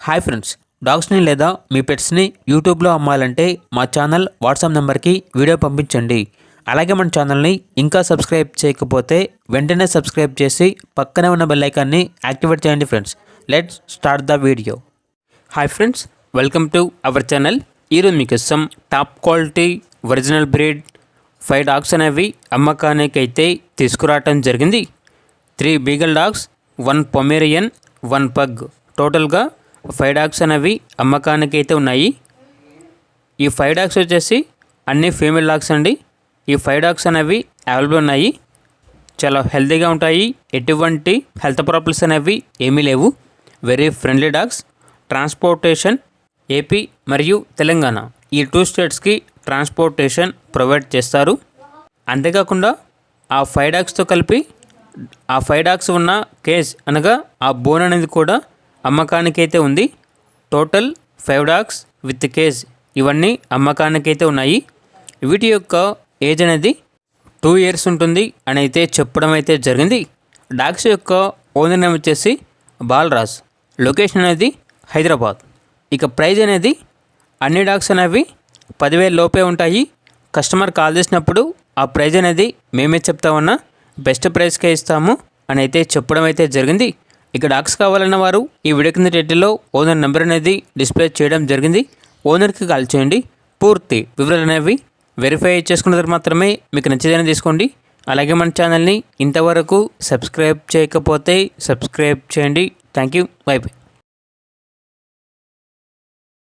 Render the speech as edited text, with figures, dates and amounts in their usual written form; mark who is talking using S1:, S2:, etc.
S1: Hi friends, డాగ్స్ని లేదా మీ పెట్స్ని యూట్యూబ్లో అమ్మాలంటే మా ఛానల్ వాట్సాప్ నెంబర్కి వీడియో పంపించండి. అలాగే మన ఛానల్ని ఇంకా సబ్స్క్రైబ్ చేయకపోతే వెంటనే సబ్స్క్రైబ్ చేసి పక్కనే ఉన్న బెల్ ఐకాన్ని యాక్టివేట్ చేయండి friends. Let's start the video. Hi friends, welcome to our channel. ఈరోజు మీకోసం top quality original breed 5 dogs అనేవి అమ్మకానికి అయితే తీసుకురావటం జరిగింది. 3 బీగల్ డాగ్స్, 1 పొమేరియన్, 1 పగ్, టోటల్గా 5 డాగ్స్ అనేవి అమ్మకానికి అయితే ఉన్నాయి. ఈ 5 డాగ్స్ వచ్చేసి అన్ని ఫీమేల్ డాగ్స్ అండి. ఈ 5 డాగ్స్ అనేవి అవైలబుల్ ఉన్నాయి. చాలా హెల్తీగా ఉంటాయి. ఎటువంటి హెల్త్ ప్రాబ్లమ్స్ అనేవి ఏమీ లేవు. Very friendly dogs. Transportation AP మరియు తెలంగాణ ఈ 2 స్టేట్స్కి ట్రాన్స్పోర్టేషన్ ప్రొవైడ్ చేస్తారు. అంతేకాకుండా ఆ 5 డాగ్స్తో కలిపి ఆ 5 డాగ్స్ ఉన్న కేజ్ అనగా ఆ బోన్ అనేది కూడా అమ్మకానికి అయితే ఉంది. టోటల్ 5 డాగ్స్ విత్ కేజ్ ఇవన్నీ అమ్మకానికి అయితే ఉన్నాయి. వీటి యొక్క ఏజ్ అనేది 2 years ఉంటుంది అని అయితే చెప్పడం అయితే జరిగింది. డాగ్స్ యొక్క ఓనర్ నేమ్ వచ్చేసి బాలరాజ్. లొకేషన్ అనేది హైదరాబాద్. ఇక ప్రైజ్ అనేది అన్ని డాగ్స్ అనేవి 10,000 లోపే ఉంటాయి. కస్టమర్ కాల్ చేసినప్పుడు ఆ ప్రైజ్ అనేది మేమే చెప్తామన్నా బెస్ట్ ప్రైస్కే ఇస్తాము అని అయితే చెప్పడం అయితే జరిగింది. ఇక డాగ్స్ కావాలన్న వారు ఈ వీడియో కింద టైటిల్లో ఓనర్ నెంబర్ అనేది డిస్ప్లే చేయడం జరిగింది. ఓనర్కి కాల్ చేయండి. పూర్తి వివరాలు అనేవి వెరిఫై చేసుకున్న తర్వాత మాత్రమే మీకు నచ్చేదని తీసుకోండి. అలాగే మన ఛానల్ని ఇంతవరకు సబ్స్క్రైబ్ చేయకపోతే సబ్స్క్రైబ్ చేయండి. Thank you. By by.